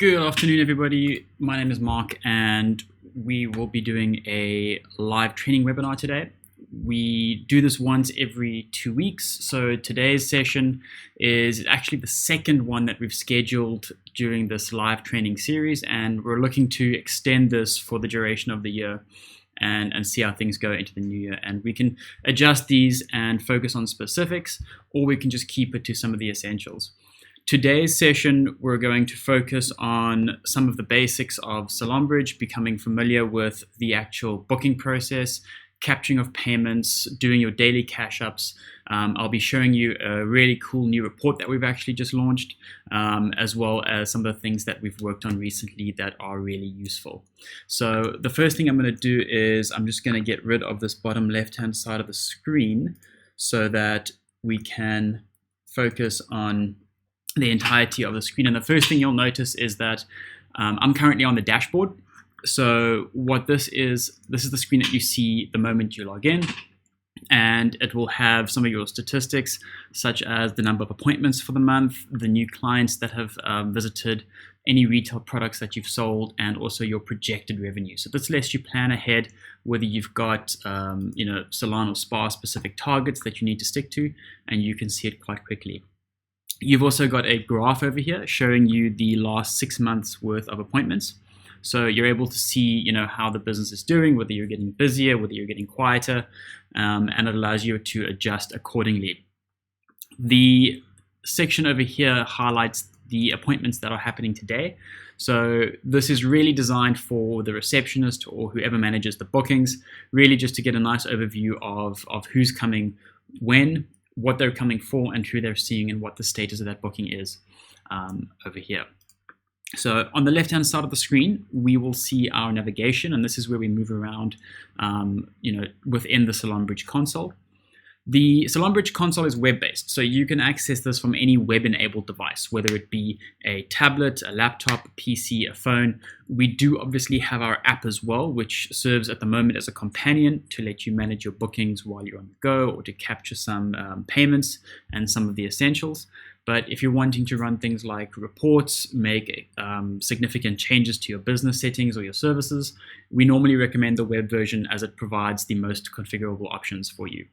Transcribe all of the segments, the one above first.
Good afternoon, everybody. My name is Mark, and we will be doing a live training webinar today. We do this once every 2 weeks, so today's session is actually the second one that we've scheduled during this live training series, and we're looking to extend this for the duration of the year and see how things go into the new year. And we can adjust these and focus on specifics, or we can just keep it to some of the essentials. Today's session, we're going to focus on some of the basics of SalonBridge, becoming familiar with the actual booking process, capturing of payments, doing your daily cash ups. I'll be showing you a really cool new report that we've actually just launched, as well as some of the things that we've worked on recently that are really useful. So the first thing I'm going to do is I'm just going to get rid of this bottom left-hand side of the screen so that we can focus on the entirety of the screen. And the first thing you'll notice is that I'm currently on the dashboard. So what this is the screen that you see the moment you log in, and it will have some of your statistics, such as the number of appointments for the month, the new clients that have visited, any retail products that you've sold, and also your projected revenue. So this lets you plan ahead whether you've got salon or spa specific targets that you need to stick to, and you can see it quite quickly. You've also got a graph over here showing you the last 6 months worth of appointments. So you're able to see, how the business is doing, whether you're getting busier, whether you're getting quieter, and it allows you to adjust accordingly. The section over here highlights the appointments that are happening today. So this is really designed for the receptionist or whoever manages the bookings, really just to get a nice overview of who's coming when, what they're coming for, and who they're seeing, and what the status of that booking is over here. So on the left-hand side of the screen, we will see our navigation, and this is where we move around, within the SalonBridge console. The SalonBridge console is web-based, so you can access this from any web-enabled device, whether it be a tablet, a laptop, a PC, a phone. We do obviously have our app as well, which serves at the moment as a companion to let you manage your bookings while you're on the go, or to capture some payments and some of the essentials. But if you're wanting to run things like reports, make significant changes to your business settings or your services, we normally recommend the web version as it provides the most configurable options for you.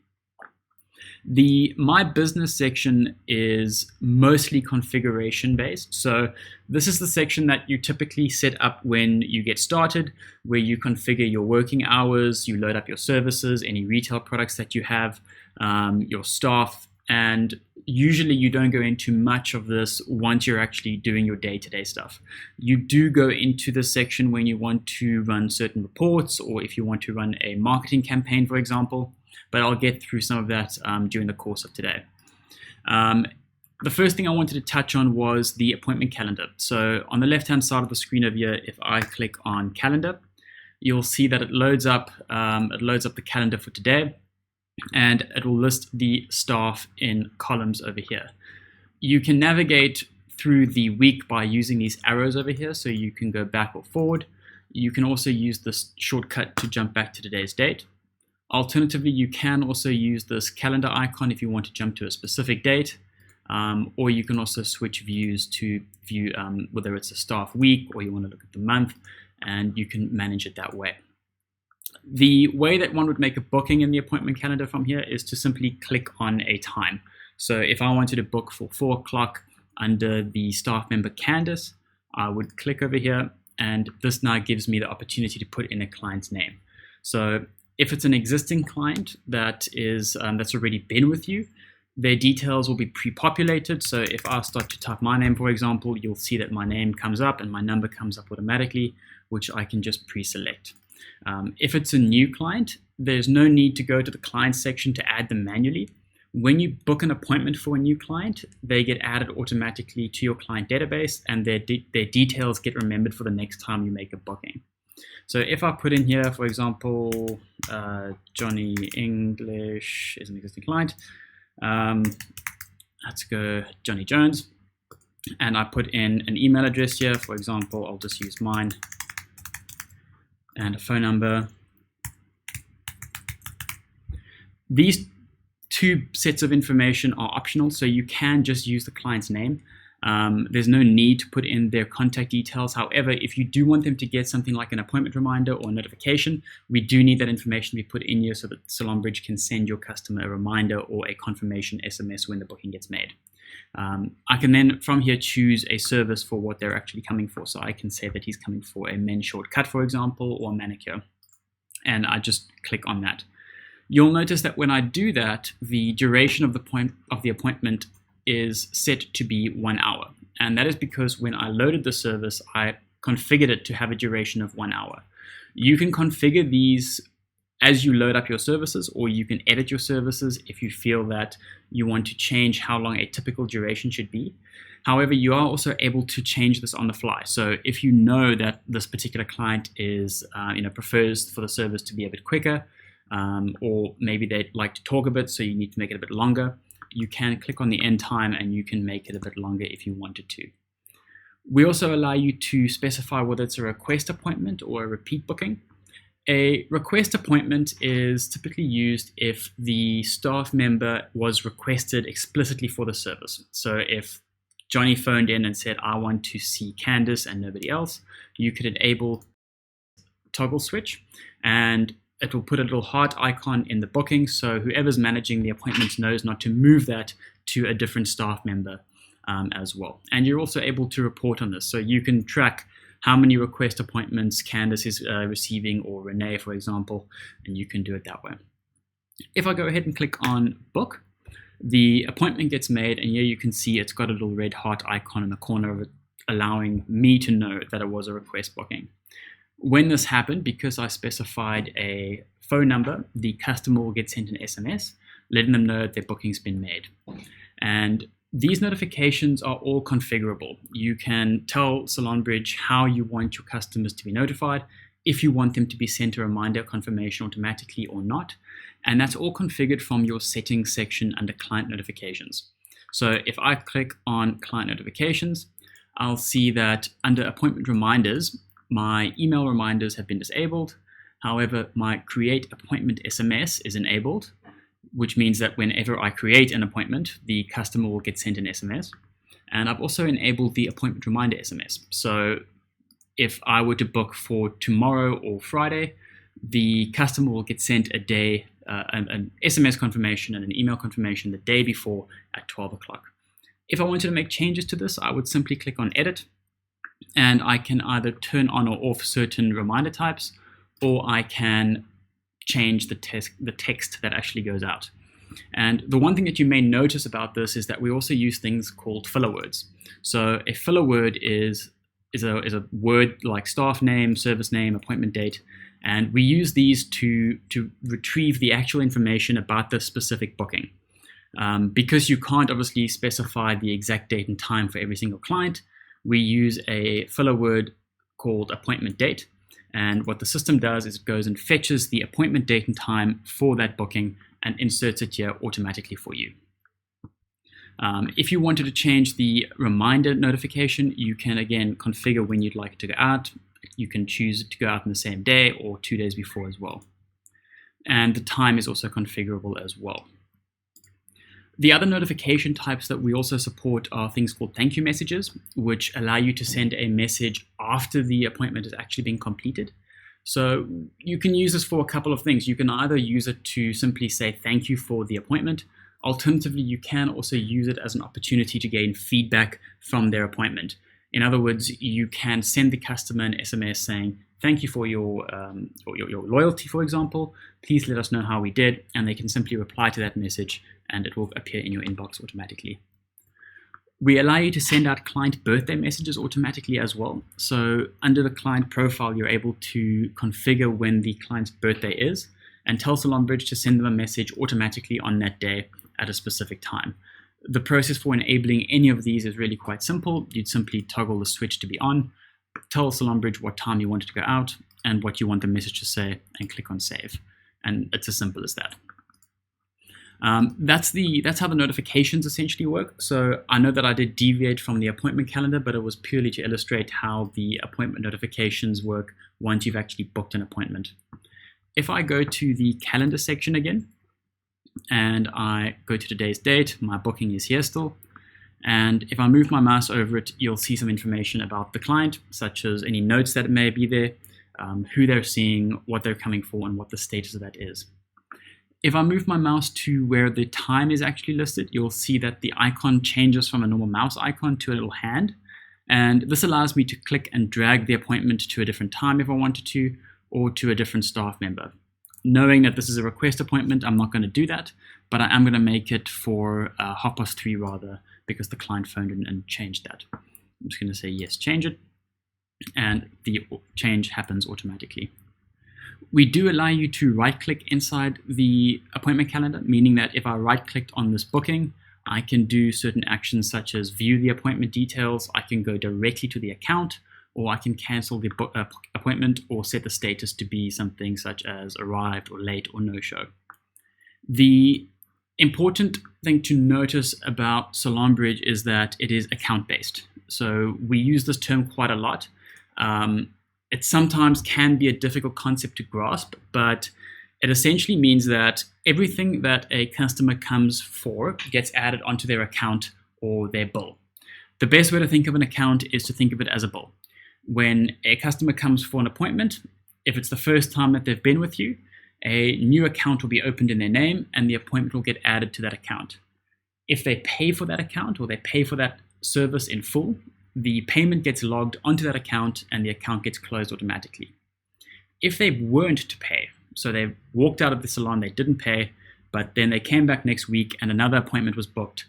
The My Business section is mostly configuration based. So this is the section that you typically set up when you get started, where you configure your working hours, you load up your services, any retail products that you have, your staff, and usually you don't go into much of this once you're actually doing your day-to-day stuff. You do go into this section when you want to run certain reports, or if you want to run a marketing campaign, for example. But I'll get through some of that during the course of today. The first thing I wanted to touch on was the appointment calendar. So on the left-hand side of the screen over here, if I click on calendar, you'll see that it loads up the calendar for today, and it will list the staff in columns over here. You can navigate through the week by using these arrows over here, so you can go back or forward. You can also use this shortcut to jump back to today's date. Alternatively, you can also use this calendar icon if you want to jump to a specific date, or you can also switch views to view whether it's a staff week or you want to look at the month, and you can manage it that way. The way that one would make a booking in the appointment calendar from here is to simply click on a time. So if I wanted to book for 4 o'clock under the staff member Candace, I would click over here, and this now gives me the opportunity to put in a client's name. So if it's an existing client that's already been with you, their details will be pre-populated. So if I start to type my name, for example, you'll see that my name comes up and my number comes up automatically, which I can just pre-select. If it's a new client, there's no need to go to the client section to add them manually. When you book an appointment for a new client, they get added automatically to your client database, and their details get remembered for the next time you make a booking. So if I put in here, for example, Johnny English is an existing client. Let's go Johnny Jones. And I put in an email address here. For example, I'll just use mine, and a phone number. These two sets of information are optional, so you can just use the client's name. There's no need to put in their contact details. However, if you do want them to get something like an appointment reminder or notification, we do need that information to be put in here so that SalonBridge can send your customer a reminder or a confirmation SMS when the booking gets made. I can then from here choose a service for what they're actually coming for. So I can say that he's coming for a men's short cut, for example, or a manicure. And I just click on that. You'll notice that when I do that, the duration of the appointment is set to be 1 hour. And that is because when I loaded the service, I configured it to have a duration of 1 hour. You can configure these as you load up your services, or you can edit your services if you feel that you want to change how long a typical duration should be. However, you are also able to change this on the fly. So if you know that this particular client is, prefers for the service to be a bit quicker, or maybe they'd like to talk a bit, so you need to make it a bit longer, you can click on the end time and you can make it a bit longer if you wanted to. We also allow you to specify whether it's a request appointment or a repeat booking. A request appointment is typically used if the staff member was requested explicitly for the service. So if Johnny phoned in and said, I want to see Candace and nobody else, you could enable toggle switch, and it will put a little heart icon in the booking, so whoever's managing the appointments knows not to move that to a different staff member as well. And you're also able to report on this, so you can track how many request appointments Candace is receiving, or Renee, for example, and you can do it that way. If I go ahead and click on book, the appointment gets made, and here you can see it's got a little red heart icon in the corner of it, allowing me to know that it was a request booking. When this happened, because I specified a phone number, the customer will get sent an SMS letting them know that their booking's been made. And these notifications are all configurable. You can tell SalonBridge how you want your customers to be notified, if you want them to be sent a reminder confirmation automatically or not. And that's all configured from your settings section under client notifications. So if I click on client notifications, I'll see that under appointment reminders, my email reminders have been disabled. However, my create appointment SMS is enabled, which means that whenever I create an appointment, the customer will get sent an SMS. And I've also enabled the appointment reminder SMS. So if I were to book for tomorrow or Friday, the customer will get sent an SMS confirmation and an email confirmation the day before at 12 o'clock. If I wanted to make changes to this, I would simply click on edit, and I can either turn on or off certain reminder types, or I can change the text that actually goes out. And the one thing that you may notice about this is that we also use things called filler words. So a filler word is a word like staff name, service name, appointment date, and we use these to retrieve the actual information about the specific booking. Because you can't obviously specify the exact date and time for every single client, we use a filler word called appointment date. And what the system does is it goes and fetches the appointment date and time for that booking and inserts it here automatically for you. If you wanted to change the reminder notification, you can again configure when you'd like it to go out. You can choose it to go out on the same day or 2 days before as well. And the time is also configurable as well. The other notification types that we also support are things called thank you messages, which allow you to send a message after the appointment has actually been completed. So you can use this for a couple of things. You can either use it to simply say thank you for the appointment. Alternatively, you can also use it as an opportunity to gain feedback from their appointment. In other words, you can send the customer an SMS saying, thank you for your loyalty, for example. Please let us know how we did. And they can simply reply to that message and it will appear in your inbox automatically. We allow you to send out client birthday messages automatically as well. So under the client profile, you're able to configure when the client's birthday is and tell SalonBridge to send them a message automatically on that day at a specific time. The process for enabling any of these is really quite simple. You'd simply toggle the switch to be on, tell SalonBridge what time you want it to go out and what you want the message to say, and click on save. And it's as simple as that. That's how the notifications essentially work. So I know that I did deviate from the appointment calendar, but it was purely to illustrate how the appointment notifications work once you've actually booked an appointment. If I go to the calendar section again, and I go to today's date, my booking is here still, And if I move my mouse over it, you'll see some information about the client, such as any notes that may be there, who they're seeing, what they're coming for, and what the status of that is. If I move my mouse to where the time is actually listed, you'll see that the icon changes from a normal mouse icon to a little hand. And this allows me to click and drag the appointment to a different time if I wanted to, or to a different staff member. Knowing that this is a request appointment, I'm not going to do that, but I am going to make it for 3:30 rather, because the client phoned in and changed that. I'm just going to say yes, change it, and the change happens automatically. We do allow you to right-click inside the appointment calendar, meaning that if I right-clicked on this booking, I can do certain actions such as view the appointment details, I can go directly to the account, or I can cancel the appointment or set the status to be something such as arrived or late or no-show. The important thing to notice about SalonBridge is that it is account-based. So we use this term quite a lot. It sometimes can be a difficult concept to grasp, but it essentially means that everything that a customer comes for gets added onto their account or their bill. The best way to think of an account is to think of it as a bill. When a customer comes for an appointment, if it's the first time that they've been with you, a new account will be opened in their name and the appointment will get added to that account. If they pay for that account or they pay for that service in full, the payment gets logged onto that account and the account gets closed automatically. If they weren't to pay, so they walked out of the salon, they didn't pay, but then they came back next week and another appointment was booked,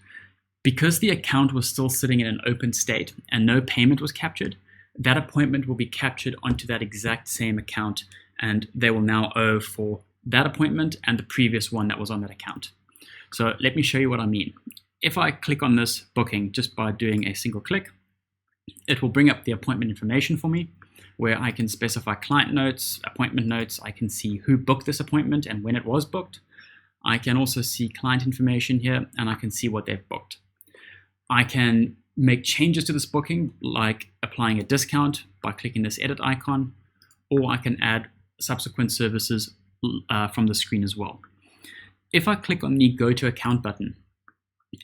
because the account was still sitting in an open state and no payment was captured, that appointment will be captured onto that exact same account, and they will now owe for that appointment and the previous one that was on that account. So let me show you what I mean. If I click on this booking just by doing a single click, it will bring up the appointment information for me, where I can specify client notes, appointment notes. I can see who booked this appointment and when it was booked. I can also see client information here, and I can see what they've booked. I can make changes to this booking, like applying a discount by clicking this edit icon, or I can add subsequent services from the screen as well. If I click on the Go to Account button,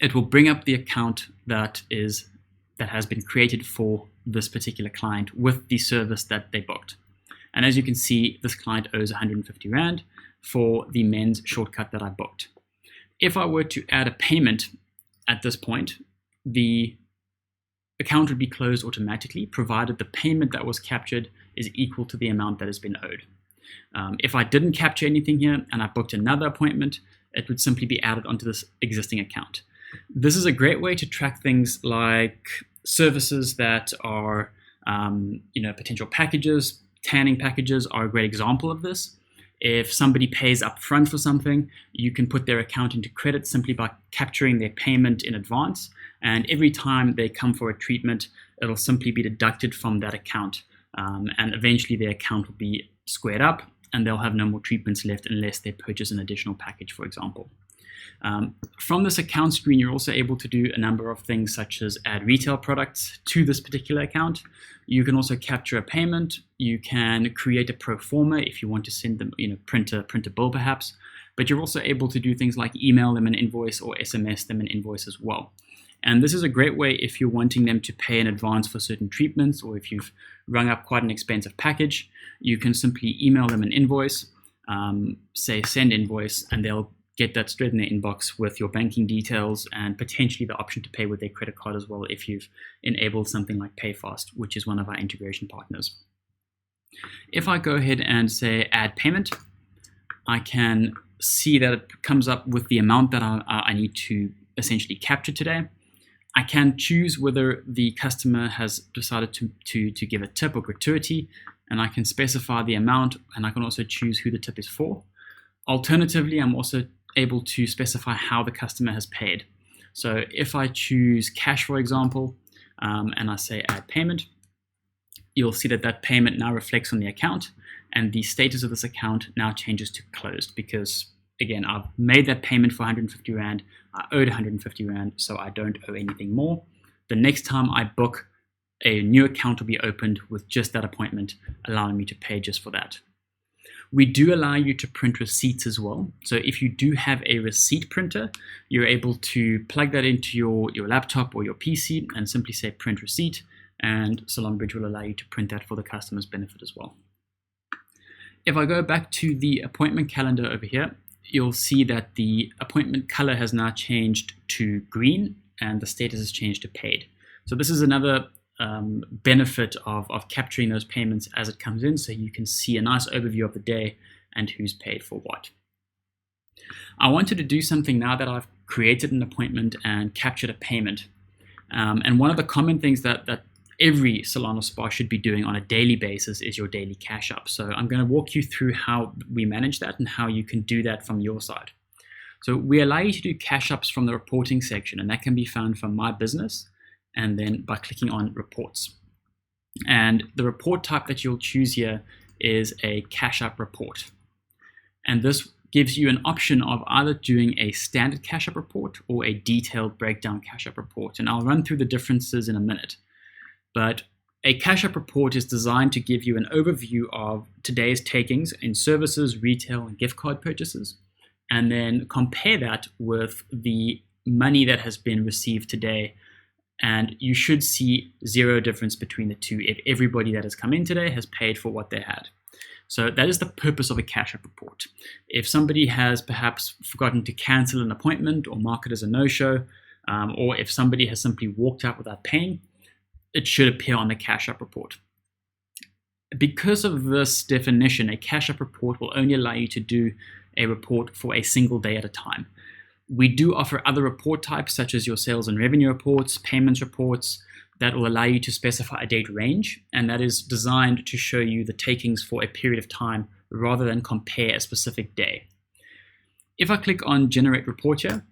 it will bring up the account that has been created for this particular client with the service that they booked. And as you can see, this client owes 150 Rand for the men's shortcut that I booked. If I were to add a payment at this point, the account would be closed automatically, provided the payment that was captured is equal to the amount that has been owed. If I didn't capture anything here and I booked another appointment, it would simply be added onto this existing account. This is a great way to track things like services that are, potential packages. Tanning packages are a great example of this. If somebody pays up front for something, you can put their account into credit simply by capturing their payment in advance. And every time they come for a treatment, it'll simply be deducted from that account. And eventually their account will be squared up and they'll have no more treatments left unless they purchase an additional package, for example. From this account screen, you're also able to do a number of things such as add retail products to this particular account. You can also capture a payment. You can create a pro forma if you want to send them, print a bill perhaps. But you're also able to do things like email them an invoice or SMS them an invoice as well. And this is a great way if you're wanting them to pay in advance for certain treatments, or if you've rung up quite an expensive package, you can simply email them an invoice, say send invoice, and they'll get that straight in their inbox with your banking details and potentially the option to pay with their credit card as well if you've enabled something like PayFast, which is one of our integration partners. If I go ahead and say add payment, I can see that it comes up with the amount that I need to essentially capture today. I can choose whether the customer has decided to give a tip or gratuity, and I can specify the amount, and I can also choose who the tip is for. Alternatively, I'm also able to specify how the customer has paid. So if I choose cash, for example, and I say add payment, you'll see that payment now reflects on the account, and the status of this account now changes to closed because, again, I've made that payment for 150 Rand, I owed 150 Rand, so I don't owe anything more. The next time I book, a new account will be opened with just that appointment, allowing me to pay just for that. We do allow you to print receipts as well. So if you do have a receipt printer, you're able to plug that into your laptop or your PC and simply say print receipt, and SalonBridge will allow you to print that for the customer's benefit as well. If I go back to the appointment calendar over here, you'll see that the appointment color has now changed to green and the status has changed to paid. So this is another benefit of capturing those payments as it comes in, so you can see a nice overview of the day and who's paid for what. I wanted to do something now that I've created an appointment and captured a payment. And one of the common things that every salon or spa should be doing on a daily basis is your daily cash up. So I'm going to walk you through how we manage that and how you can do that from your side. So we allow you to do cash ups from the reporting section, and that can be found from My Business and then by clicking on Reports. And the report type that you'll choose here is a cash up report. And this gives you an option of either doing a standard cash up report or a detailed breakdown cash up report. And I'll run through the differences in a minute. But a cash up report is designed to give you an overview of today's takings in services, retail, and gift card purchases, and then compare that with the money that has been received today. And you should see zero difference between the two if everybody that has come in today has paid for what they had. So that is the purpose of a cash up report. If somebody has perhaps forgotten to cancel an appointment or mark it as a no-show, or if somebody has simply walked out without paying, it should appear on the cash up report. Because of this definition, a cash up report will only allow you to do a report for a single day at a time. We do offer other report types such as your sales and revenue reports, payments reports, that will allow you to specify a date range, and that is designed to show you the takings for a period of time rather than compare a specific day. If I click on Generate Report here,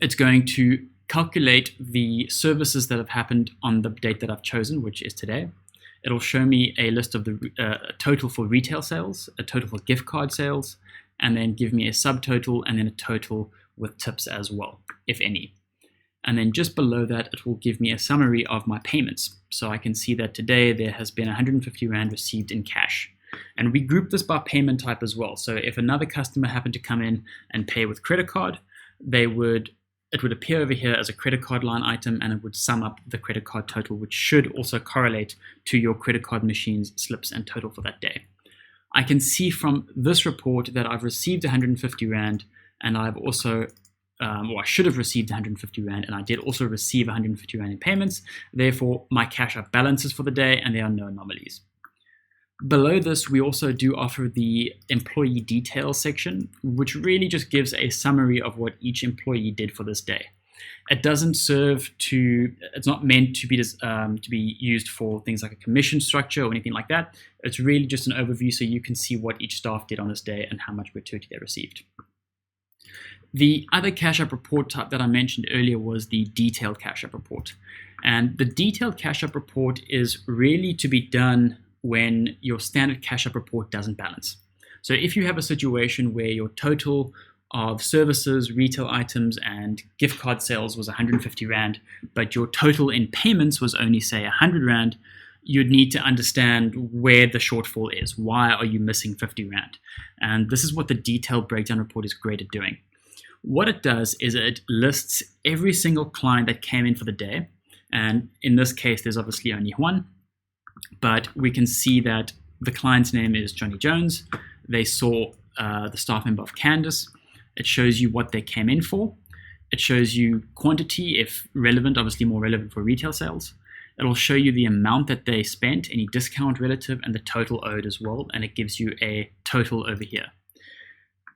it's going to calculate the services that have happened on the date that I've chosen, which is today. It'll show me a list of the total for retail sales, a total for gift card sales, and then give me a subtotal and then a total with tips as well, if any. And then just below that, it will give me a summary of my payments. So I can see that today there has been 150 Rand received in cash. And we group this by payment type as well. So if another customer happened to come in and pay with credit card, it would appear over here as a credit card line item, and it would sum up the credit card total, which should also correlate to your credit card machine's slips and total for that day. I can see from this report that I've received 150 Rand, and I've also I should have received 150 Rand, and I did also receive 150 Rand in payments. Therefore, my cash up balances for the day, and there are no anomalies. Below this, we also do offer the employee details section, which really just gives a summary of what each employee did for this day. It doesn't it's not meant to be used for things like a commission structure or anything like that. It's really just an overview so you can see what each staff did on this day and how much gratuity they received. The other cash up report type that I mentioned earlier was the detailed cash up report. And the detailed cash up report is really to be done when your standard cash up report doesn't balance. So if you have a situation where your total of services, retail items, and gift card sales was 150 Rand, but your total in payments was only, say, 100 Rand, you'd need to understand where the shortfall is. Why are you missing 50 Rand? And this is what the detailed breakdown report is great at doing. What it does is it lists every single client that came in for the day. And in this case, there's obviously only one, but we can see that the client's name is Johnny Jones. They saw the staff member of Candace. It shows you what they came in for. It shows you quantity, if relevant, obviously more relevant for retail sales. It'll show you the amount that they spent, any discount relative, and the total owed as well. And it gives you a total over here.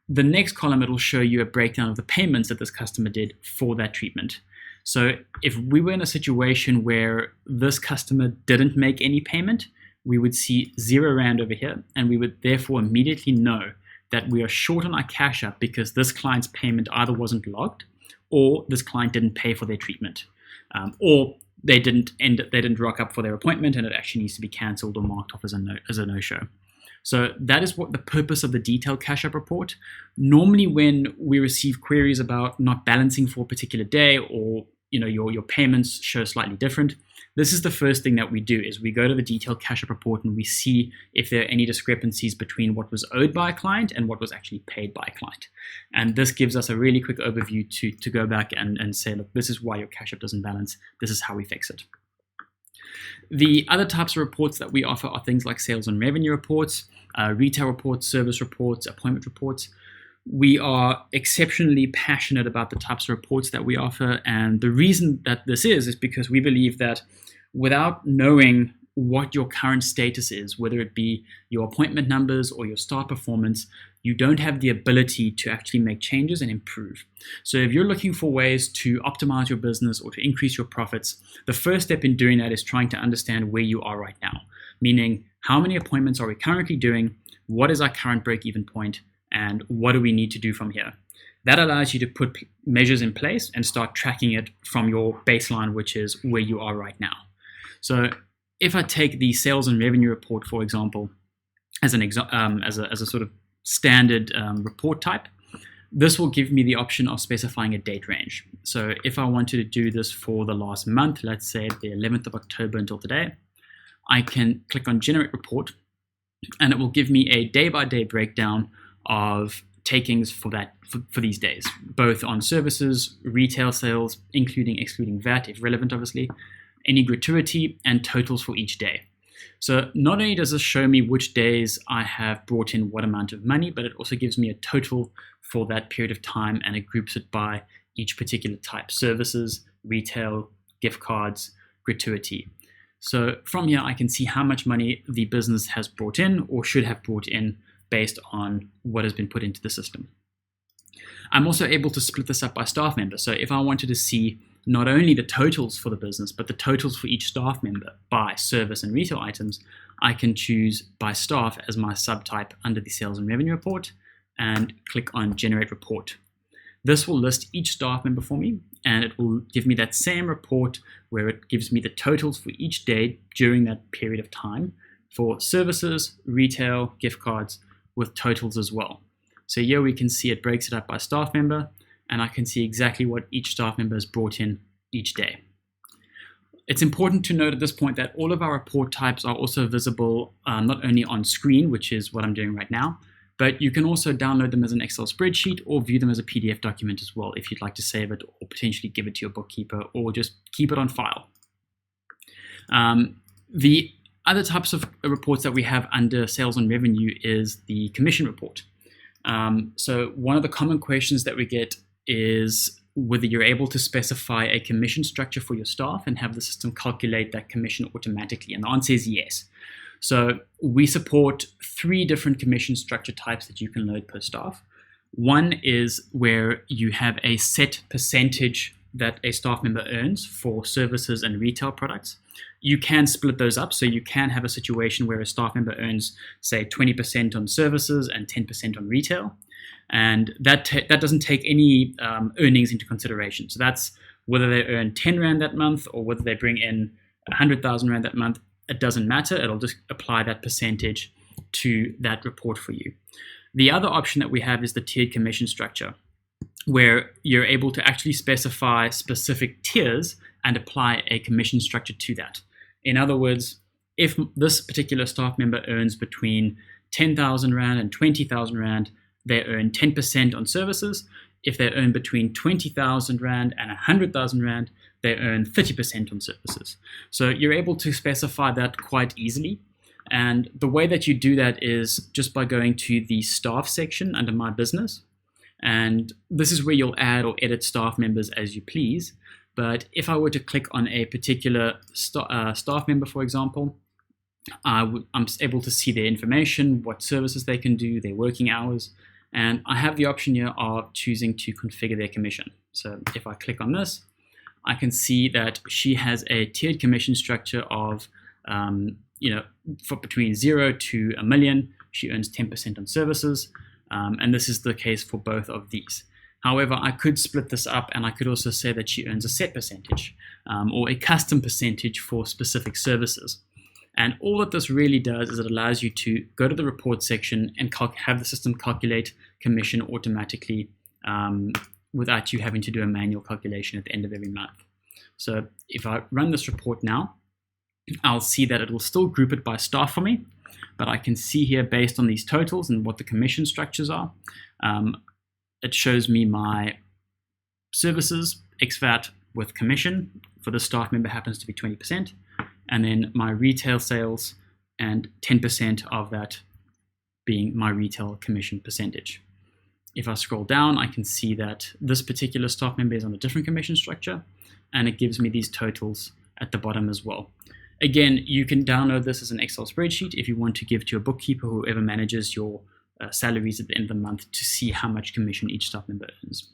The next column, it'll show you a breakdown of the payments that this customer did for that treatment. So if we were in a situation where this customer didn't make any payment, we would see 0 Rand over here, and we would therefore immediately know that we are short on our cash up because this client's payment either wasn't logged or this client didn't pay for their treatment, or they didn't rock up for their appointment and it actually needs to be cancelled or marked off as a no-show. So that is what the purpose of the detailed cash up report. Normally when we receive queries about not balancing for a particular day, or your payments show slightly different, this is the first thing that we do, is we go to the detailed cash up report and we see if there are any discrepancies between what was owed by a client and what was actually paid by a client. And this gives us a really quick overview to go back and say, look, this is why your cash up doesn't balance. This is how we fix it. The other types of reports that we offer are things like sales and revenue reports, retail reports, service reports, appointment reports. We are exceptionally passionate about the types of reports that we offer, and the reason that this is because we believe that without knowing what your current status is, whether it be your appointment numbers or your staff performance, you don't have the ability to actually make changes and improve. So if you're looking for ways to optimize your business or to increase your profits, the first step in doing that is trying to understand where you are right now, meaning how many appointments are we currently doing, what is our current break-even point, and what do we need to do from here. That allows you to put measures in place and start tracking it from your baseline, which is where you are right now. So if I take the sales and revenue report, for example, as a sort of standard report type, this will give me the option of specifying a date range. So if I wanted to do this for the last month, let's say the 11th of October until today, I can click on Generate Report, and it will give me a day-by-day breakdown of takings for these days, both on services, retail sales, excluding VAT, if relevant, obviously, any gratuity, and totals for each day. So not only does this show me which days I have brought in what amount of money, but it also gives me a total for that period of time, and it groups it by each particular type: services, retail, gift cards, gratuity. So from here, I can see how much money the business has brought in or should have brought in based on what has been put into the system. I'm also able to split this up by staff member. So if I wanted to see not only the totals for the business, but the totals for each staff member by service and retail items, I can choose by staff as my subtype under the sales and revenue report and click on Generate Report. This will list each staff member for me, and it will give me that same report where it gives me the totals for each day during that period of time for services, retail, gift cards, with totals as well. So here we can see it breaks it up by staff member, and I can see exactly what each staff member has brought in each day. It's important to note at this point that all of our report types are also visible not only on screen, which is what I'm doing right now, but you can also download them as an Excel spreadsheet or view them as a PDF document as well if you'd like to save it or potentially give it to your bookkeeper or just keep it on file. The other types of reports that we have under sales and revenue is the commission report. So one of the common questions that we get is whether you're able to specify a commission structure for your staff and have the system calculate that commission automatically. And the answer is yes. So we support 3 different commission structure types that you can load per staff. One is where you have a set percentage that a staff member earns for services and retail products. You can split those up, so you can have a situation where a staff member earns, say, 20% on services and 10% on retail, and that doesn't take any earnings into consideration. So that's whether they earn 10 Rand that month or whether they bring in 100,000 Rand that month. It doesn't matter. It'll just apply that percentage to that report for you. The other option that we have is the tiered commission structure, where you're able to actually specify specific tiers and apply a commission structure to that. In other words, if this particular staff member earns between 10,000 Rand and 20,000 Rand, they earn 10% on services. If they earn between 20,000 Rand and 100,000 Rand, they earn 30% on services. So you're able to specify that quite easily. And the way that you do that is just by going to the staff section under My Business. And this is where you'll add or edit staff members as you please. But if I were to click on a particular staff member, for example, I'm able to see their information, what services they can do, their working hours, and I have the option here of choosing to configure their commission. So if I click on this, I can see that she has a tiered commission structure of, for between 0 to 1 million, she earns 10% on services, and this is the case for both of these. However, I could split this up, and I could also say that she earns a set percentage or a custom percentage for specific services. And all that this really does is it allows you to go to the report section and have the system calculate commission automatically without you having to do a manual calculation at the end of every month. So if I run this report now, I'll see that it will still group it by staff for me, but I can see here based on these totals and what the commission structures are, it shows me my services, XVAT with commission for the staff member happens to be 20%, and then my retail sales and 10% of that being my retail commission percentage. If I scroll down, I can see that this particular staff member is on a different commission structure, and it gives me these totals at the bottom as well. Again, you can download this as an Excel spreadsheet if you want to give to your bookkeeper, whoever manages your salaries at the end of the month, to see how much commission each staff member earns.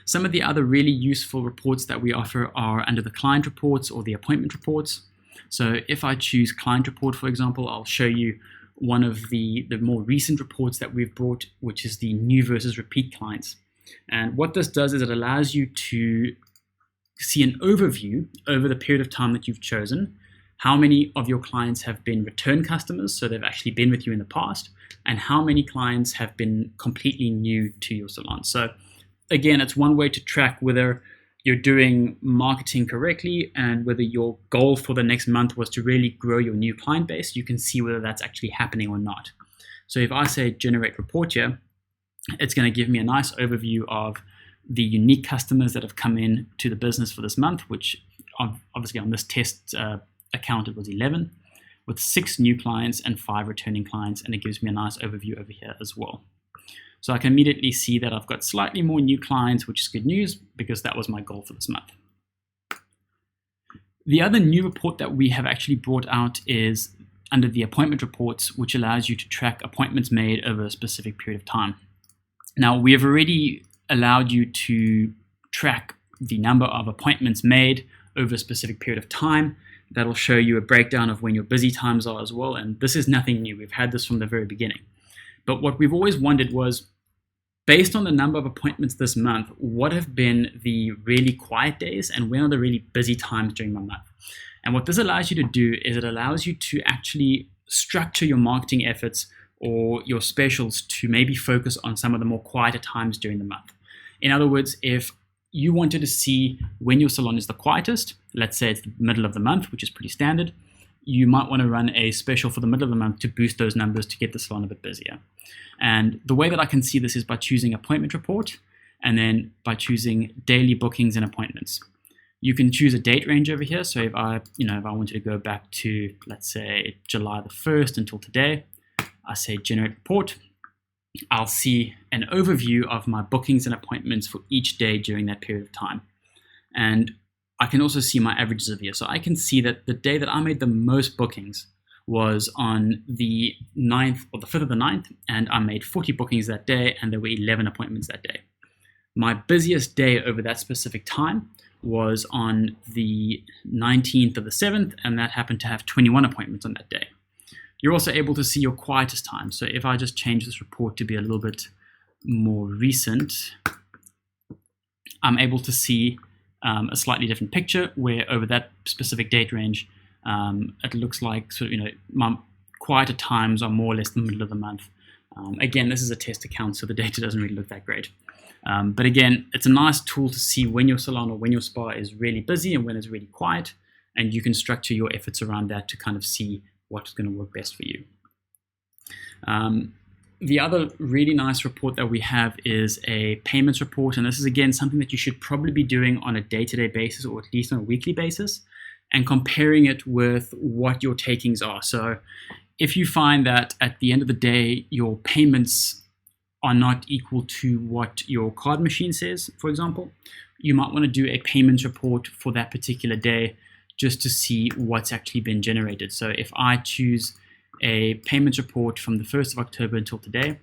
Some of the other really useful reports that we offer are under the client reports or the appointment reports. So if I choose client report, for example, I'll show you one of the more recent reports that we've brought, which is the new versus repeat clients. And what this does is it allows you to see an overview over the period of time that you've chosen, how many of your clients have been return customers, so they've actually been with you in the past, and how many clients have been completely new to your salon. So again, it's one way to track whether you're doing marketing correctly and whether your goal for the next month was to really grow your new client base. You can see whether that's actually happening or not. So if I say generate report here, it's going to give me a nice overview of the unique customers that have come in to the business for this month, which obviously on this test account it was 11, with 6 new clients and 5 returning clients, and it gives me a nice overview over here as well. So I can immediately see that I've got slightly more new clients, which is good news because that was my goal for this month. The other new report that we have actually brought out is under the appointment reports, which allows you to track appointments made over a specific period of time. Now, we have already allowed you to track the number of appointments made over a specific period of time. That'll show you a breakdown of when your busy times are as well. And this is nothing new. We've had this from the very beginning. But what we've always wondered was, based on the number of appointments this month, what have been the really quiet days and when are the really busy times during my month? And what this allows you to do is it allows you to actually structure your marketing efforts or your specials to maybe focus on some of the more quieter times during the month. In other words, if you wanted to see when your salon is the quietest, let's say it's the middle of the month, which is pretty standard, you might want to run a special for the middle of the month to boost those numbers to get the salon a bit busier. And the way that I can see this is by choosing appointment report and then by choosing daily bookings and appointments. You can choose a date range over here. So if I wanted to go back to, let's say, July the 1st until today, I say generate report. I'll see an overview of my bookings and appointments for each day during that period of time. And I can also see my averages over here. So I can see that the day that I made the most bookings was on the 9th or the 5th of the 9th, and I made 40 bookings that day, and there were 11 appointments that day. My busiest day over that specific time was on the 19th of the 7th, and that happened to have 21 appointments on that day. You're also able to see your quietest time. So if I just change this report to be a little bit more recent, I'm able to see a slightly different picture where over that specific date range, it looks like my quieter times are more or less the middle of the month. Again, this is a test account, so the data doesn't really look that great. But again, it's a nice tool to see when your salon or when your spa is really busy and when it's really quiet, and you can structure your efforts around that to kind of see what's going to work best for you. The other really nice report that we have is a payments report, and this is again something that you should probably be doing on a day-to-day basis or at least on a weekly basis, and comparing it with what your takings are. So if you find that at the end of the day your payments are not equal to what your card machine says, for example, you might want to do a payments report for that particular day just to see what's actually been generated. So if I choose a payments report from the 1st of October until today,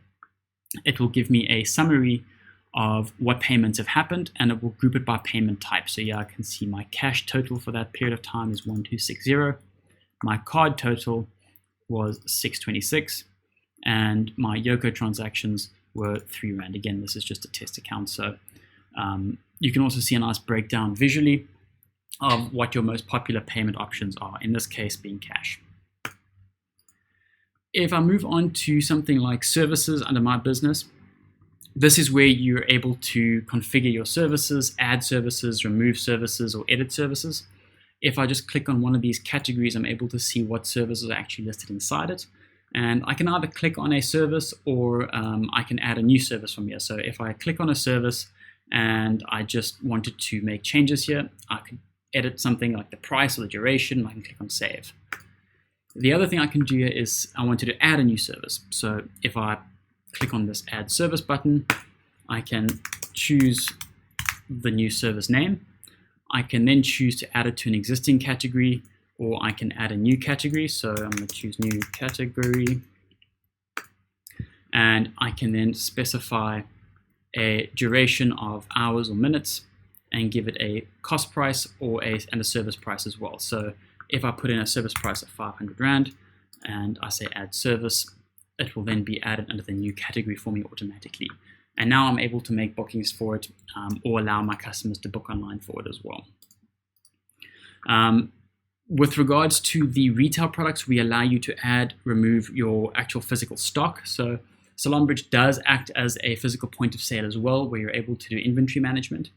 it will give me a summary of what payments have happened, and it will group it by payment type. So yeah, I can see my cash total for that period of time is 1260. My card total was 626, and my Yoko transactions were 3 Rand. Again, this is just a test account, so you can also see a nice breakdown visually of what your most popular payment options are, in this case being cash. If I move on to something like services under my business, this is where you're able to configure your services, add services, remove services, or edit services. If I just click on one of these categories, I'm able to see what services are actually listed inside it. And I can either click on a service or I can add a new service from here. So if I click on a service and I just wanted to make changes here, I could edit something like the price or the duration. I can click on save. The other thing I can do here is I wanted to add a new service. So if I click on this add service button, I can choose the new service name. I can then choose to add it to an existing category, or I can add a new category. So I'm going to choose new category, and I can then specify a duration of hours or minutes and give it a cost price and a service price as well. So if I put in a service price of 500 Rand and I say add service, it will then be added under the new category for me automatically. And now I'm able to make bookings for it or allow my customers to book online for it as well. With regards to the retail products, we allow you to remove your actual physical stock. So SalonBridge does act as a physical point of sale as well, where you're able to do inventory management.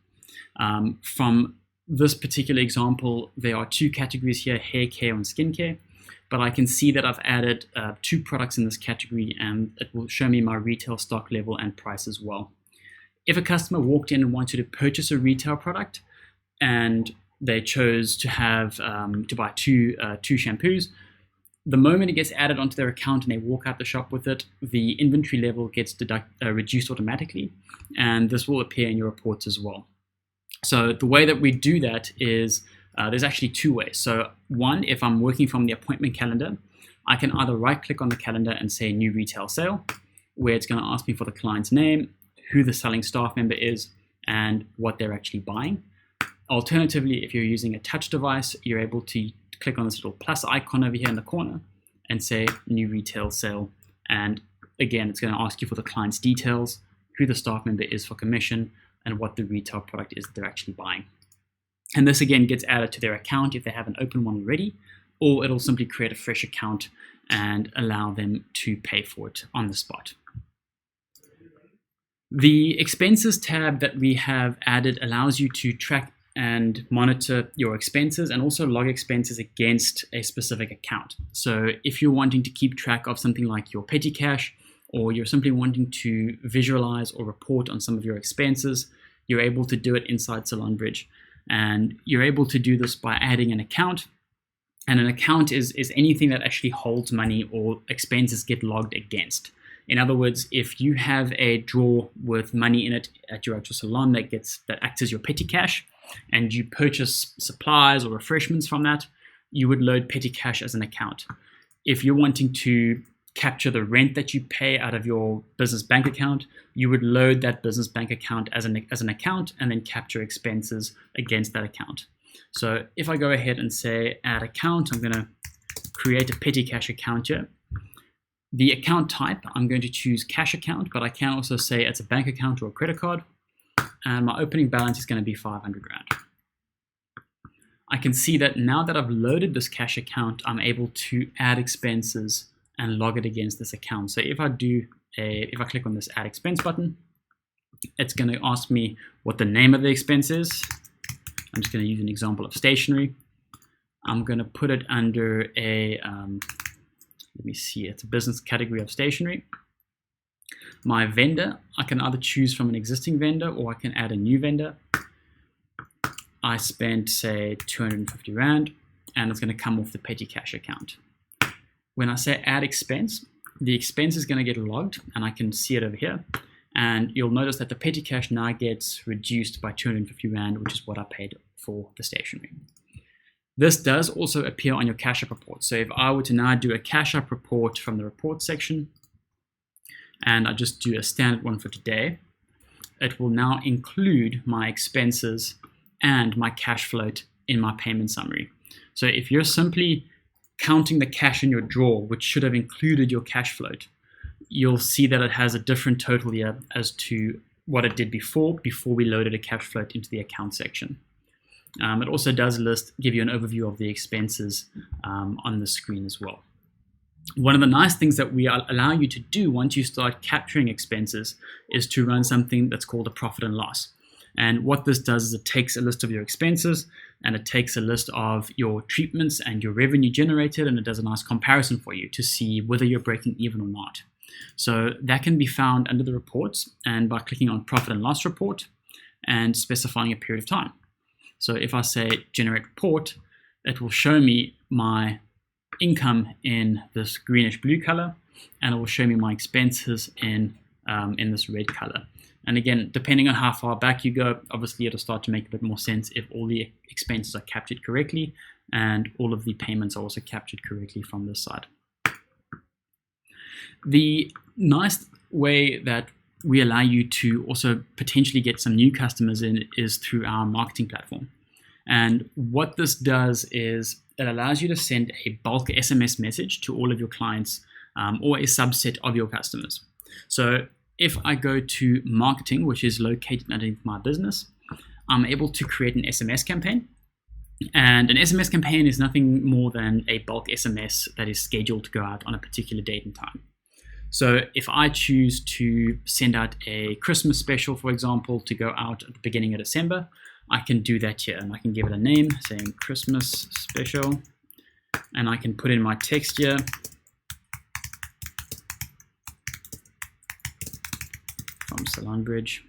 From this particular example, there are two categories here, hair care and skincare. But I can see that I've added 2 products in this category, and it will show me my retail stock level and price as well. If a customer walked in and wanted to purchase a retail product and they chose to have to buy two shampoos, the moment it gets added onto their account and they walk out the shop with it, the inventory level gets reduced automatically, and this will appear in your reports as well. So the way that we do that is there's actually 2 ways. So one, if I'm working from the appointment calendar, I can either right-click on the calendar and say new retail sale, where it's going to ask me for the client's name, who the selling staff member is, and what they're actually buying. Alternatively, if you're using a touch device, you're able to click on this little plus icon over here in the corner and say new retail sale. And again, it's going to ask you for the client's details, who the staff member is for commission, and what the retail product is that they're actually buying. And this again gets added to their account if they have an open one already, or it'll simply create a fresh account and allow them to pay for it on the spot. The expenses tab that we have added allows you to track and monitor your expenses and also log expenses against a specific account. So if you're wanting to keep track of something like your petty cash, or you're simply wanting to visualize or report on some of your expenses, you're able to do it inside SalonBridge. And you're able to do this by adding an account. And an account is anything that actually holds money or expenses get logged against. In other words, if you have a drawer with money in it at your actual salon that acts as your petty cash, and you purchase supplies or refreshments from that, you would load petty cash as an account. If you're wanting to capture the rent that you pay out of your business bank account, you would load that business bank account as an account and then capture expenses against that account. So if I go ahead and say add account, I'm going to create a petty cash account here. The account type, I'm going to choose cash account, but I can also say it's a bank account or a credit card. And my opening balance is going to be 500 Rand. I can see that now that I've loaded this cash account, I'm able to add expenses and log it against this account. So if I click on this add expense button, it's going to ask me what the name of the expense is. I'm just going to use an example of stationery. I'm going to put it under let me see, it's a business category of stationery. My vendor, I can either choose from an existing vendor or I can add a new vendor. I spent, say, 250 Rand, and it's going to come off the petty cash account. When I say add expense, the expense is going to get logged, and I can see it over here. And you'll notice that the petty cash now gets reduced by 250 Rand, which is what I paid for the stationery. This does also appear on your cash up report. So if I were to now do a cash up report from the report section, and I just do a standard one for today, it will now include my expenses and my cash float in my payment summary. So if you're simply counting the cash in your drawer, which should have included your cash float, you'll see that it has a different total here as to what it did before we loaded a cash float into the account section. It also does give you an overview of the expenses on the screen as well. One of the nice things that we allow you to do once you start capturing expenses is to run something that's called a profit and loss. And what this does is it takes a list of your expenses and it takes a list of your treatments and your revenue generated, and it does a nice comparison for you to see whether you're breaking even or not. So that can be found under the reports and by clicking on profit and loss report and specifying a period of time. So if I say generate report, it will show me my income in this greenish blue color, and it will show me my expenses in this red color. And again, depending on how far back you go, obviously it'll start to make a bit more sense if all the expenses are captured correctly and all of the payments are also captured correctly from this side. The nice way that we allow you to also potentially get some new customers in is through our marketing platform. And what this does is it allows you to send a bulk SMS message to all of your clients or a subset of your customers. So if I go to marketing, which is located underneath my business, I'm able to create an SMS campaign. And an SMS campaign is nothing more than a bulk SMS that is scheduled to go out on a particular date and time. So if I choose to send out a Christmas special, for example, to go out at the beginning of December, I can do that here, and I can give it a name saying Christmas special, and I can put in my text here. From SalonBridge,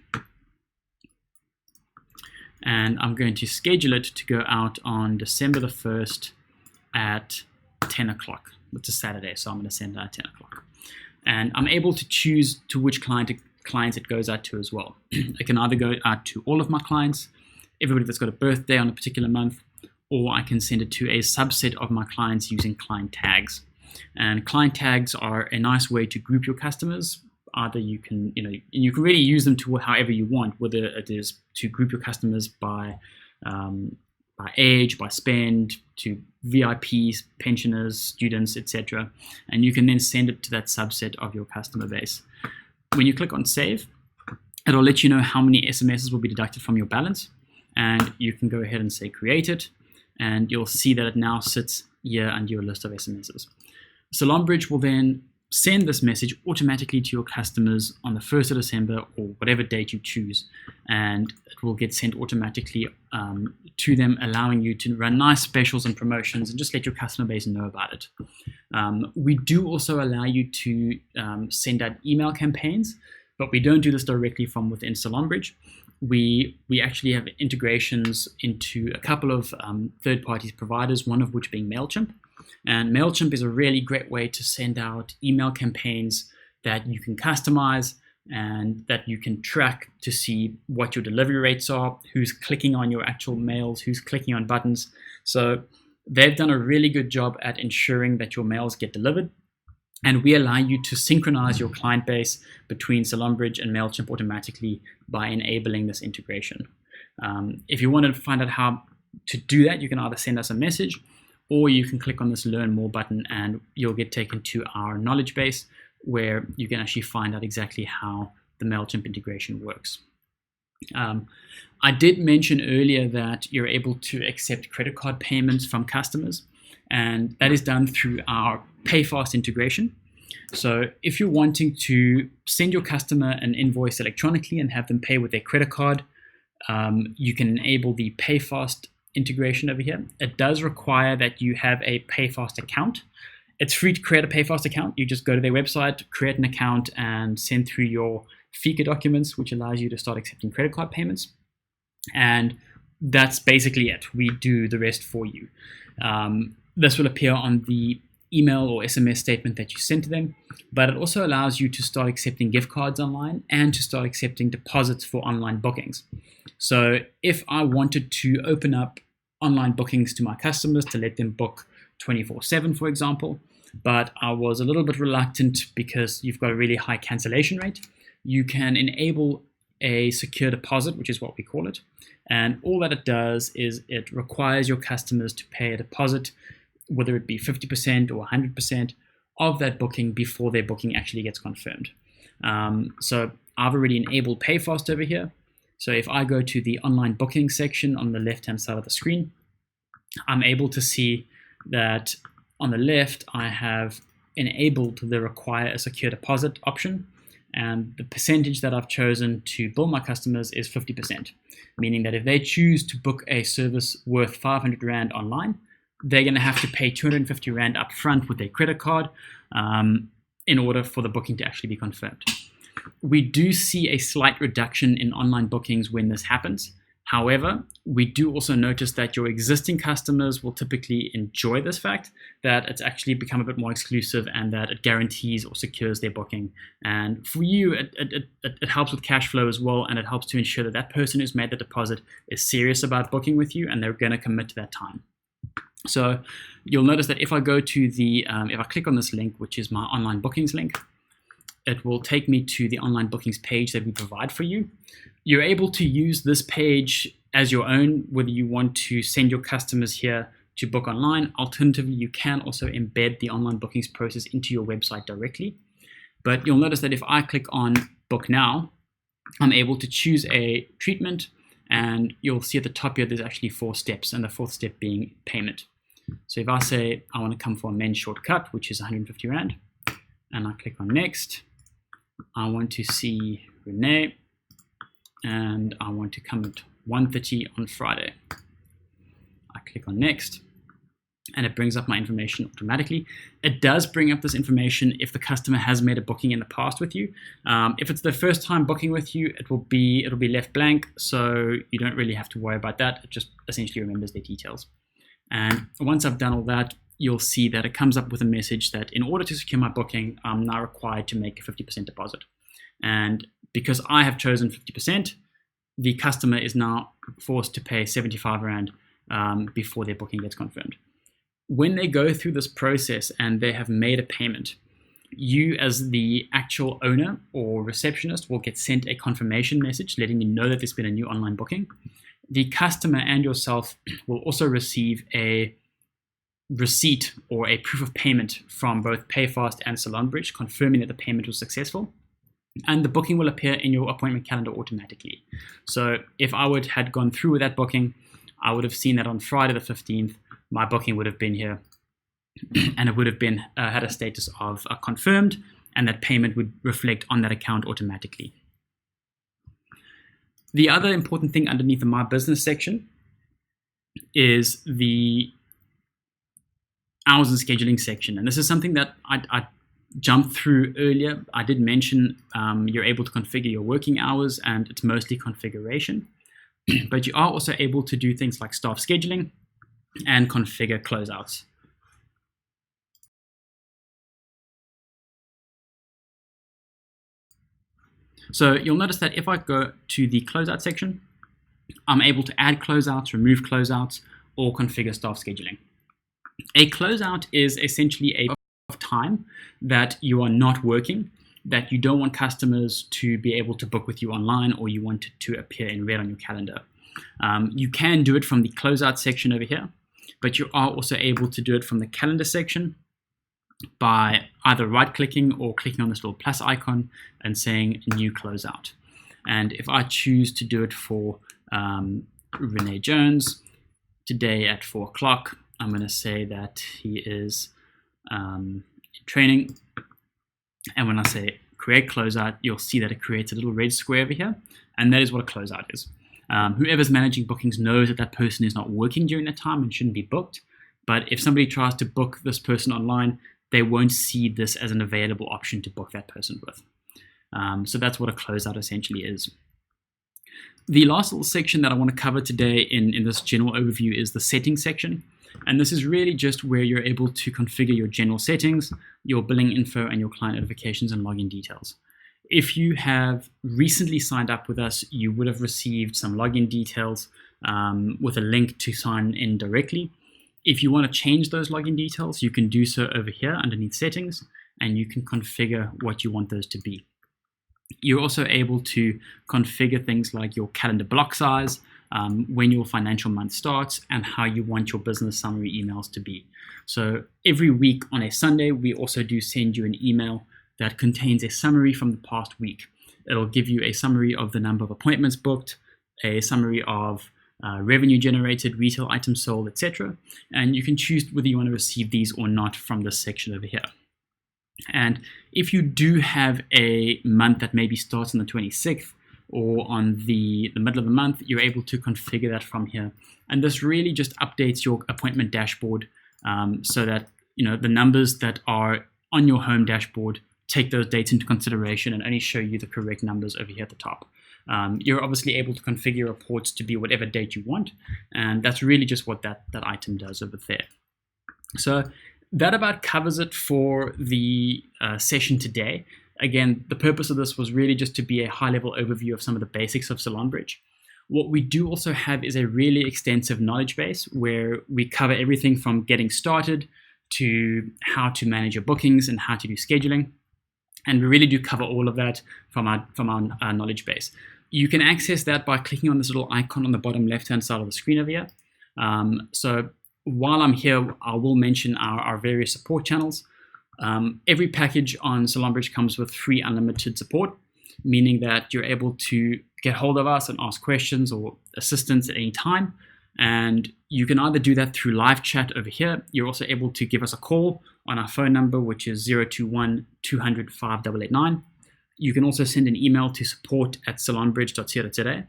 and I'm going to schedule it to go out on December the 1st at 10 o'clock. It's a Saturday, so I'm going to send it at 10 o'clock. And I'm able to choose to which clients it goes out to as well. It can either go out to all of my clients, everybody that's got a birthday on a particular month, or I can send it to a subset of my clients using client tags. And client tags are a nice way to group your customers. Either you can really use them to however you want, whether it is to group your customers by age, by spend, to VIPs, pensioners, students, etc. And you can then send it to that subset of your customer base. When you click on save, it'll let you know how many SMSs will be deducted from your balance, and you can go ahead and say create it, and you'll see that it now sits here under your list of SMSs. SalonBridge will then send this message automatically to your customers on the 1st of December or whatever date you choose, and it will get sent automatically to them, allowing you to run nice specials and promotions and just let your customer base know about it. We do also allow you to send out email campaigns, but we don't do this directly from within SalonBridge. We actually have integrations into a couple of third-party providers, one of which being MailChimp. And MailChimp is a really great way to send out email campaigns that you can customize and that you can track to see what your delivery rates are, who's clicking on your actual mails, who's clicking on buttons. So they've done a really good job at ensuring that your mails get delivered. And we allow you to synchronize your client base between SalonBridge and MailChimp automatically by enabling this integration. If you want to find out how to do that, you can either send us a message, or you can click on this Learn More button and you'll get taken to our knowledge base where you can actually find out exactly how the MailChimp integration works. I did mention earlier that you're able to accept credit card payments from customers, and that is done through our PayFast integration. So if you're wanting to send your customer an invoice electronically and have them pay with their credit card, you can enable the PayFast integration over here. It does require that you have a PayFast account. It's free to create a PayFast account. You just go to their website, create an account, and send through your FICA documents, which allows you to start accepting credit card payments. And that's basically it. We do the rest for you. This will appear on the email or SMS statement that you send to them, but it also allows you to start accepting gift cards online and to start accepting deposits for online bookings. So if I wanted to open up online bookings to my customers to let them book 24/7, for example, but I was a little bit reluctant because you've got a really high cancellation rate, you can enable a secure deposit, which is what we call it. And all that it does is it requires your customers to pay a deposit, whether it be 50% or 100% of that booking before their booking actually gets confirmed. So I've already enabled PayFast over here. So if I go to the online booking section on the left-hand side of the screen, I'm able to see that on the left, I have enabled the require a secure deposit option. and the percentage that I've chosen to bill my customers is 50%, meaning that if they choose to book a service worth 500 Rand online, they're going to have to pay 250 Rand up front with their credit card in order for the booking to actually be confirmed. We do see a slight reduction in online bookings when this happens. However, we do also notice that your existing customers will typically enjoy this fact that it's actually become a bit more exclusive and that it guarantees or secures their booking. And for you, it helps with cash flow as well, and it helps to ensure that that person who's made the deposit is serious about booking with you and they're going to commit to that time. So you'll notice that if I go to if I click on this link, which is my online bookings link, it will take me to the online bookings page that we provide for you. You're able to use this page as your own, whether you want to send your customers here to book online. Alternatively, you can also embed the online bookings process into your website directly. But you'll notice that if I click on Book Now, I'm able to choose a treatment, and you'll see at the top here there's actually 4 steps, and the 4th step being payment. So if I say I want to come for a men's shortcut, which is 150 Rand, and I click on Next, I want to see Renee, and I want to come at 1:30 on Friday. I click on Next, and it brings up my information automatically. It does bring up this information if the customer has made a booking in the past with you. If it's their first time booking with you, it'll be left blank, so you don't really have to worry about that. It just essentially remembers their details. And once I've done all that, you'll see that it comes up with a message that in order to secure my booking, I'm now required to make a 50% deposit. And because I have chosen 50%, the customer is now forced to pay 75 Rand before their booking gets confirmed. When they go through this process and they have made a payment, you as the actual owner or receptionist will get sent a confirmation message letting you know that there's been a new online booking. The customer and yourself will also receive a receipt or a proof of payment from both PayFast and SalonBridge confirming that the payment was successful, and the booking will appear in your appointment calendar automatically. So if I had gone through with that booking, I would have seen that on Friday the 15th, my booking would have been here, and it would have been had a status of confirmed, and that payment would reflect on that account automatically. The other important thing underneath the My Business section is the hours and scheduling section. And this is something that I jumped through earlier. I did mention you're able to configure your working hours, and it's mostly configuration. But you are also able to do things like staff scheduling and configure closeouts. So you'll notice that if I go to the closeout section, I'm able to add closeouts, remove closeouts, or configure staff scheduling. A closeout is essentially a of time that you are not working, that you don't want customers to be able to book with you online, or you want it to appear in red on your calendar. You can do it from the closeout section over here, but you are also able to do it from the calendar section by either right-clicking or clicking on this little plus icon and saying new closeout. And if I choose to do it for Renee Jones today at 4 o'clock, I'm going to say that he is training. And when I say create closeout, you'll see that it creates a little red square over here. And that is what a closeout is. Whoever's managing bookings knows that that person is not working during that time and shouldn't be booked. But if somebody tries to book this person online, they won't see this as an available option to book that person with. So that's what a closeout essentially is. The last little section that I want to cover today in this general overview is the settings section. And this is really just where you're able to configure your general settings, your billing info, and your client notifications and login details. If you have recently signed up with us, you would have received some login details with a link to sign in directly. If you want to change those login details, you can do so over here underneath settings, and you can configure what you want those to be. You're also able to configure things like your calendar block size, when your financial month starts, and how you want your business summary emails to be. So every week on a Sunday, we also do send you an email that contains a summary from the past week. It'll give you a summary of the number of appointments booked, a summary of revenue generated, retail items sold, etc. And you can choose whether you want to receive these or not from this section over here. And if you do have a month that maybe starts on the 26th or on the middle of the month, you're able to configure that from here. And this really just updates your appointment dashboard so that the numbers that are on your home dashboard take those dates into consideration and only show you the correct numbers over here at the top. You're obviously able to configure your reports to be whatever date you want, and that's really just what that item does over there. So that about covers it for the session today. Again, the purpose of this was really just to be a high-level overview of some of the basics of SalonBridge. What we do also have is a really extensive knowledge base where we cover everything from getting started to how to manage your bookings and how to do scheduling. And we really do cover all of that from our knowledge base. You can access that by clicking on this little icon on the bottom left-hand side of the screen over here. So while I'm here, I will mention our various support channels. Every package on SalonBridge comes with free unlimited support, meaning that you're able to get hold of us and ask questions or assistance at any time. And you can either do that through live chat over here. You're also able to give us a call on our phone number, which is 021 200 5889. You can also send an email to support@salonbridge.co.za.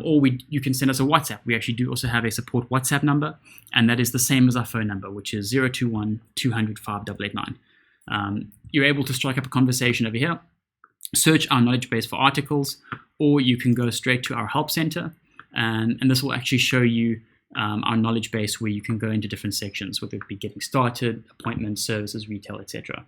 Or you can send us a WhatsApp. We actually do also have a support WhatsApp number, and that is the same as our phone number, which is 021 200 5889. You're able to strike up a conversation over here, search our knowledge base for articles, or you can go straight to our help center, and this will actually show you our knowledge base where you can go into different sections, whether it be getting started, appointments, services, retail, etc.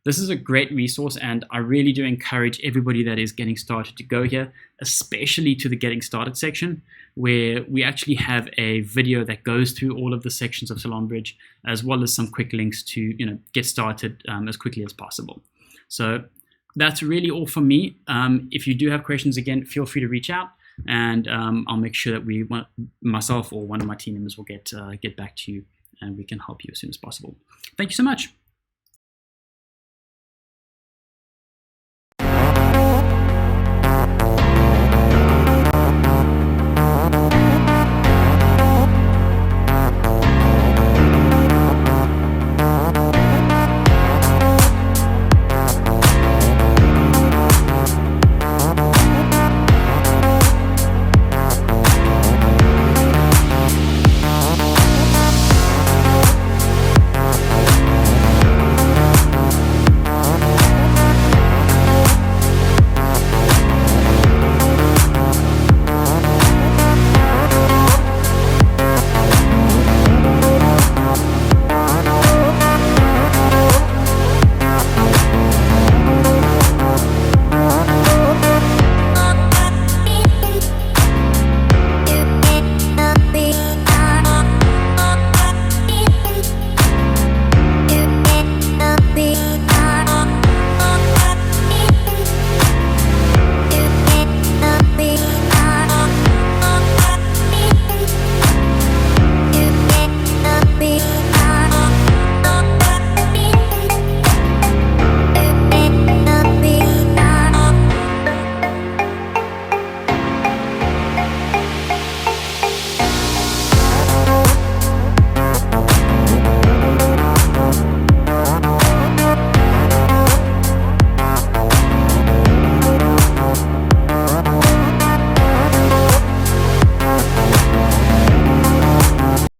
This is a great resource, and I really do encourage everybody that is getting started to go here, especially to the getting started section, where we actually have a video that goes through all of the sections of SalonBridge, as well as some quick links to get started as quickly as possible. So that's really all from me. If you do have questions, again, feel free to reach out, and I'll make sure that myself or one of my team members will get back to you, and we can help you as soon as possible. Thank you so much.